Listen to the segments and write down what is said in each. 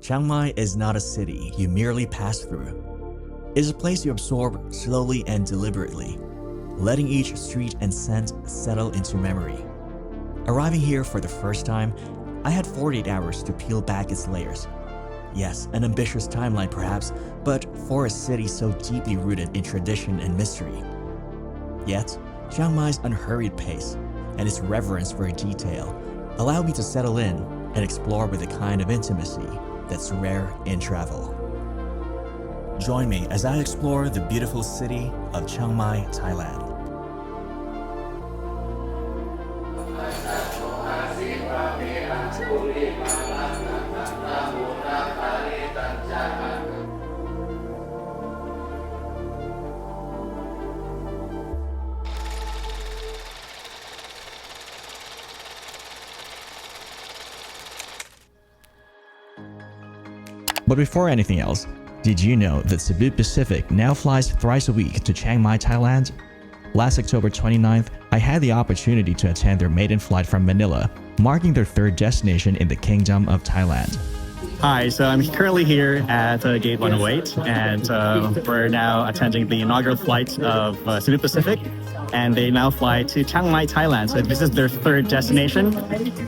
Chiang Mai is not a city you merely pass through. It is a place you absorb slowly and deliberately, letting each street and scent settle into memory. Arriving here for the first time, I had 48 hours to peel back its layers. Yes, an ambitious timeline perhaps, but for a city so deeply rooted in tradition and mystery. Yet, Chiang Mai's unhurried pace and its reverence for detail allowed me to settle in and explore with a kind of intimacy that's rare in travel. Join me as I explore the beautiful city of Chiang Mai, Thailand. But before anything else, did you know that Cebu Pacific now flies thrice a week to Chiang Mai, Thailand? Last October 29th, I had the opportunity to attend their maiden flight from Manila, marking their third destination in the Kingdom of Thailand. Hi, so I'm currently here at Gate 108, and we're now attending the inaugural flight of Cebu Pacific, and they now fly to Chiang Mai, Thailand. So this is their third destination,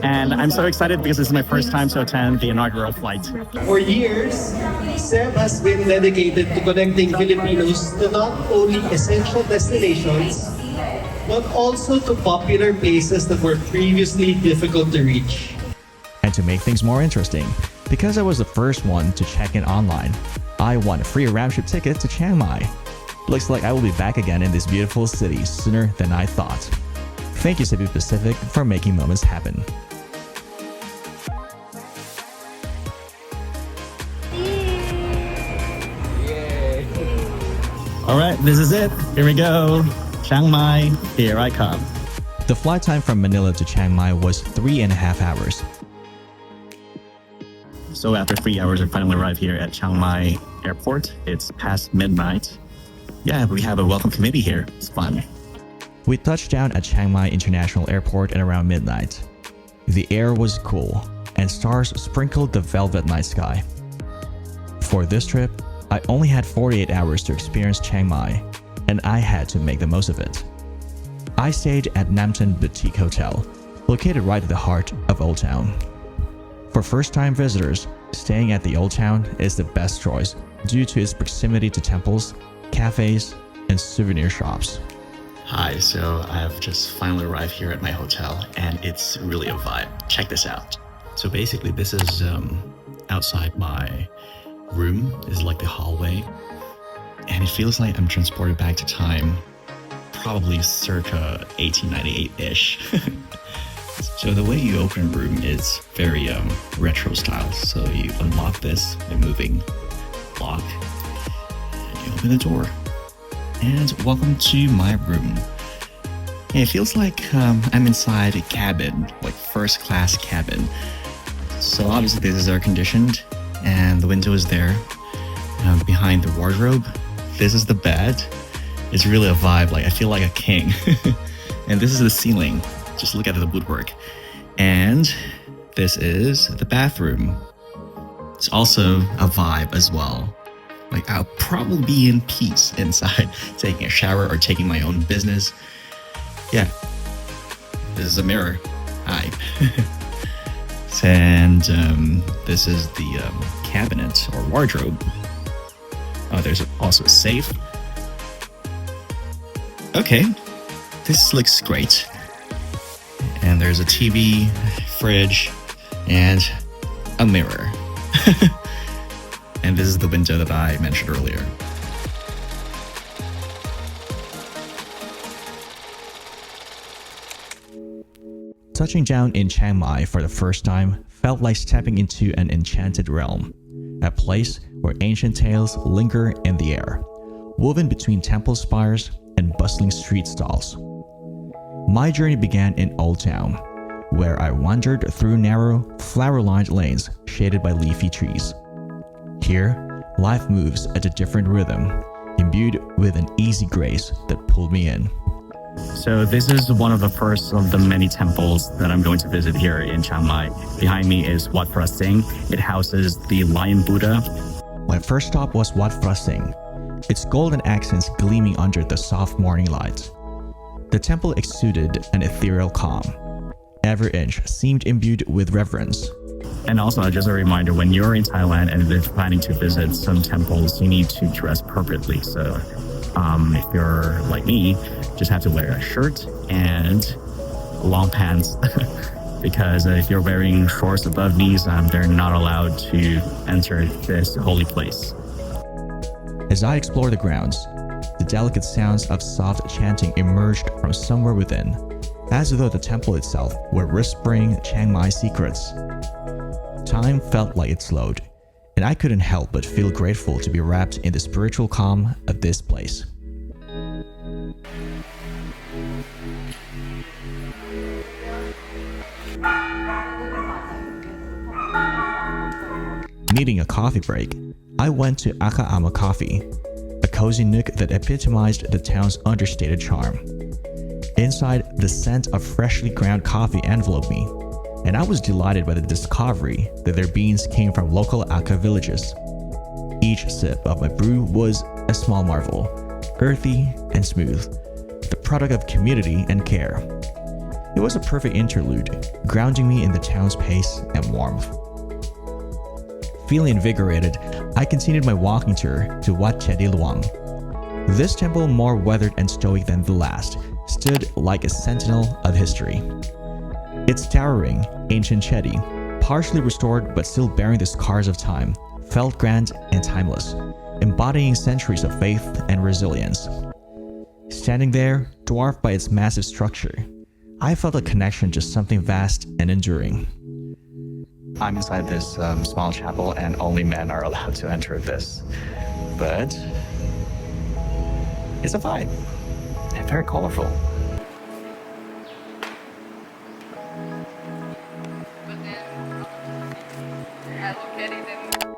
and I'm so excited because this is my first time to attend the inaugural flight. For years, SEB has been dedicated to connecting Filipinos to not only essential destinations, but also to popular places that were previously difficult to reach. And to make things more interesting, because I was the first one to check in online, I won a free round-trip ticket to Chiang Mai. Looks like I will be back again in this beautiful city sooner than I thought. Thank you, Cebu Pacific, for making moments happen. All right, this is it. Here we go. Chiang Mai, here I come. The flight time from Manila to Chiang Mai was 3.5 hours. So after 3 hours, I finally arrived here at Chiang Mai Airport. It's past midnight. Yeah, we have a welcome committee here. It's fun. We touched down at Chiang Mai International Airport at around midnight. The air was cool, and stars sprinkled the velvet night sky. For this trip, I only had 48 hours to experience Chiang Mai, and I had to make the most of it. I stayed at Namton Boutique Hotel, located right at the heart of Old Town. For first-time visitors, staying at the Old Town is the best choice due to its proximity to temples, cafes, and souvenir shops. Hi, so I've just finally arrived here at my hotel, and it's really a vibe. Check this out. So basically, this is outside my room. This is like the hallway, and it feels like I'm transported back to time, probably circa 1898-ish. So the way you open a room is very retro style. So you unlock this by moving lock, and you open the door. And welcome to my room. And it feels like I'm inside a cabin, like first class cabin. So obviously this is air conditioned, and the window is there. Behind the wardrobe, this is the bed. It's really a vibe. Like I feel like a king. And this is the ceiling. Just look at the woodwork. And this is the bathroom. It's also a vibe as well. Like I'll probably be in peace inside, taking a shower or taking my own business. Yeah, this is a mirror. Hi. And this is the cabinet or wardrobe. Oh, there's also a safe. Okay, this looks great. And there's a TV, fridge, and a mirror. And this is the window that I mentioned earlier. Touching down in Chiang Mai for the first time felt like stepping into an enchanted realm, a place where ancient tales linger in the air, woven between temple spires and bustling street stalls. My journey began in Old Town, where I wandered through narrow, flower-lined lanes shaded by leafy trees. Here, life moves at a different rhythm, imbued with an easy grace that pulled me in. So this is one of the first of the many temples that I'm going to visit here in Chiang Mai. Behind me is Wat Phra Singh. It houses the Lion Buddha. My first stop was Wat Phra Singh, its golden accents gleaming under the soft morning light. The temple exuded an ethereal calm. Every inch seemed imbued with reverence. And also, just a reminder, when you're in Thailand and if you're planning to visit some temples, you need to dress appropriately. So if you're like me, just have to wear a shirt and long pants because if you're wearing shorts above knees, they're not allowed to enter this holy place. As I explored the grounds, the delicate sounds of soft chanting emerged from somewhere within, as though the temple itself were whispering Chiang Mai secrets. Time felt like it slowed, and I couldn't help but feel grateful to be wrapped in the spiritual calm of this place. Needing a coffee break, I went to Aka Ama Coffee, a cozy nook that epitomized the town's understated charm. Inside, the scent of freshly ground coffee enveloped me, and I was delighted by the discovery that their beans came from local Aka villages. Each sip of my brew was a small marvel, earthy and smooth, the product of community and care. It was a perfect interlude, grounding me in the town's pace and warmth. Feeling invigorated, I continued my walking tour to Wat Chedi Luang. This temple, more weathered and stoic than the last, stood like a sentinel of history. Its towering, ancient Chedi, partially restored but still bearing the scars of time, felt grand and timeless, embodying centuries of faith and resilience. Standing there, dwarfed by its massive structure, I felt a connection to something vast and enduring. I'm inside this small chapel and only men are allowed to enter this. But it's a vibe and very colorful.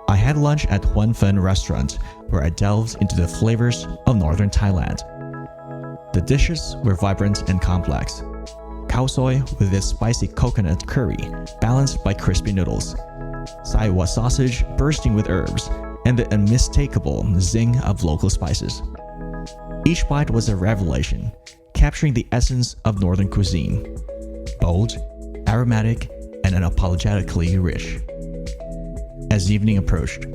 I had lunch at Huan Fen restaurant where I delved into the flavors of northern Thailand. The dishes were vibrant and complex. Khao soi with its spicy coconut curry, balanced by crispy noodles, Sai Wa sausage bursting with herbs, and the unmistakable zing of local spices. Each bite was a revelation, capturing the essence of northern cuisine. Bold, aromatic, and unapologetically rich. As evening approached,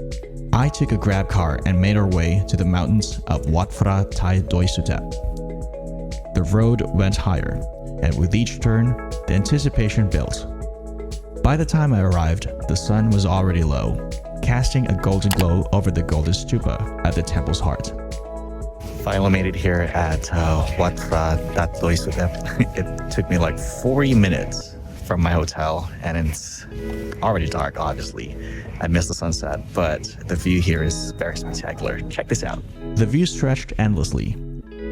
I took a grab car and made our way to the mountains of Wat Phra Thai Doi Sutep. The road went higher, and with each turn, the anticipation built. By the time I arrived, the sun was already low, casting a golden glow over the golden stupa at the temple's heart. Finally made it here at Wat Phra Thai Doi Sutep. It took me like 40 minutes from my hotel, and it's already dark, obviously. I missed the sunset, but the view here is very spectacular. Check this out. The view stretched endlessly.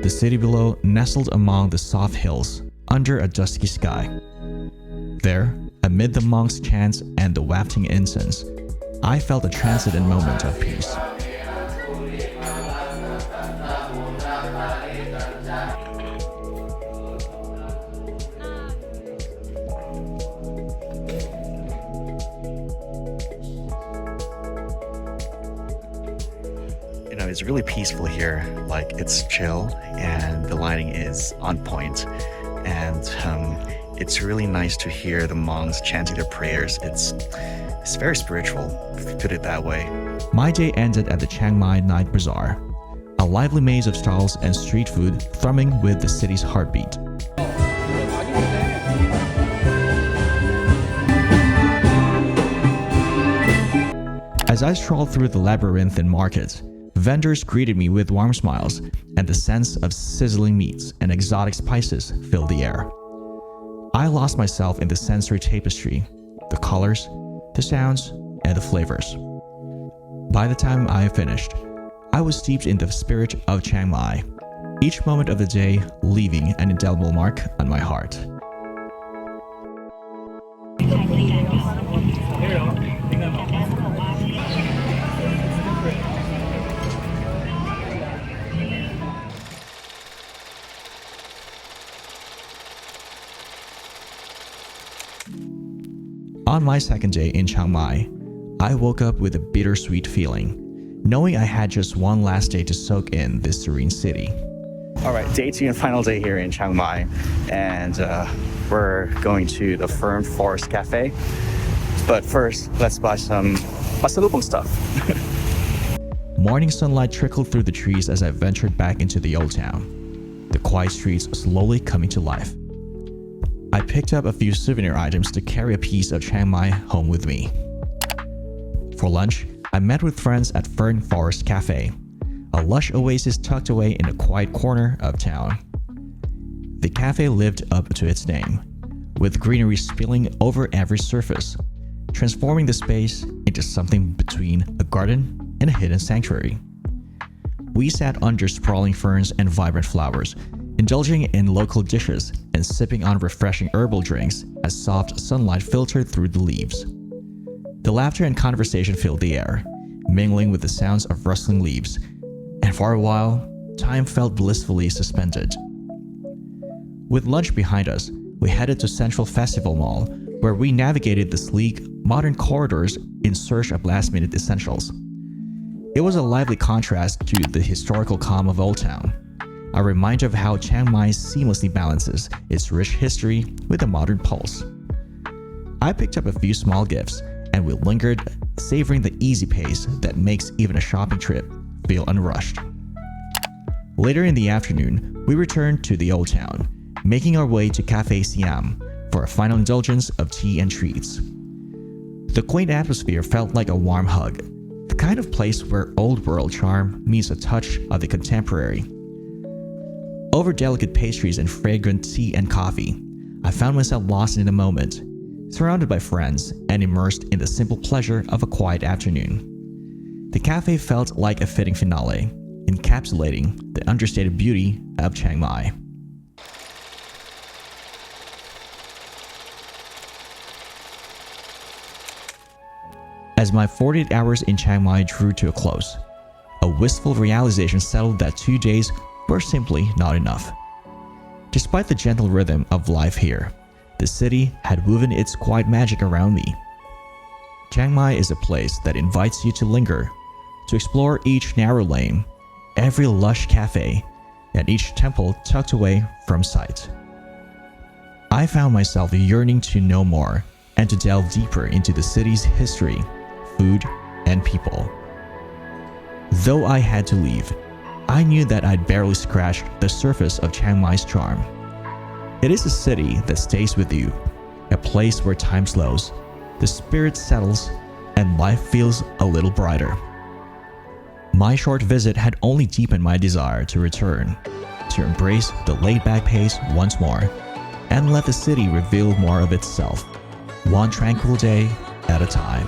The city below nestled among the soft hills, under a dusky sky. There, amid the monks' chants and the wafting incense, I felt a transcendent moment of peace. It's really peaceful here. Like, it's chill and the lighting is on point. And it's really nice to hear the monks chanting their prayers. It's very spiritual, if you put it that way. My day ended at the Chiang Mai Night Bazaar, a lively maze of stalls and street food thrumming with the city's heartbeat. As I strolled through the labyrinthine market, vendors greeted me with warm smiles, and the sense of sizzling meats and exotic spices filled the air. I lost myself in the sensory tapestry, the colors, the sounds, and the flavors. By the time I finished, I was steeped in the spirit of Chiang Mai, each moment of the day leaving an indelible mark on my heart. On my second day in Chiang Mai, I woke up with a bittersweet feeling, knowing I had just one last day to soak in this serene city. All right, day 2 and final day here in Chiang Mai, and we're going to the Fern Forest Cafe. But first, let's buy some pasalubong stuff. Morning sunlight trickled through the trees as I ventured back into the old town, the quiet streets slowly coming to life. I picked up a few souvenir items to carry a piece of Chiang Mai home with me. For lunch, I met with friends at Fern Forest Cafe, a lush oasis tucked away in a quiet corner of town. The cafe lived up to its name, with greenery spilling over every surface, transforming the space into something between a garden and a hidden sanctuary. We sat under sprawling ferns and vibrant flowers, indulging in local dishes and sipping on refreshing herbal drinks as soft sunlight filtered through the leaves. The laughter and conversation filled the air, mingling with the sounds of rustling leaves, and for a while, time felt blissfully suspended. With lunch behind us, we headed to Central Festival Mall, where we navigated the sleek, modern corridors in search of last-minute essentials. It was a lively contrast to the historical calm of Old Town, a reminder of how Chiang Mai seamlessly balances its rich history with a modern pulse. I picked up a few small gifts, and we lingered, savoring the easy pace that makes even a shopping trip feel unrushed. Later in the afternoon, we returned to the Old Town, making our way to Cafe Siam for a final indulgence of tea and treats. The quaint atmosphere felt like a warm hug, the kind of place where old-world charm meets a touch of the contemporary. Over delicate pastries and fragrant tea and coffee, I found myself lost in the moment, surrounded by friends and immersed in the simple pleasure of a quiet afternoon. The cafe felt like a fitting finale, encapsulating the understated beauty of Chiang Mai. As my 48 hours in Chiang Mai drew to a close, a wistful realization settled that 2 days were simply not enough. Despite the gentle rhythm of life here, the city had woven its quiet magic around me. Chiang Mai is a place that invites you to linger, to explore each narrow lane, every lush cafe, and each temple tucked away from sight. I found myself yearning to know more and to delve deeper into the city's history, food, and people. Though I had to leave, I knew that I'd barely scratched the surface of Chiang Mai's charm. It is a city that stays with you, a place where time slows, the spirit settles, and life feels a little brighter. My short visit had only deepened my desire to return, to embrace the laid-back pace once more, and let the city reveal more of itself, one tranquil day at a time.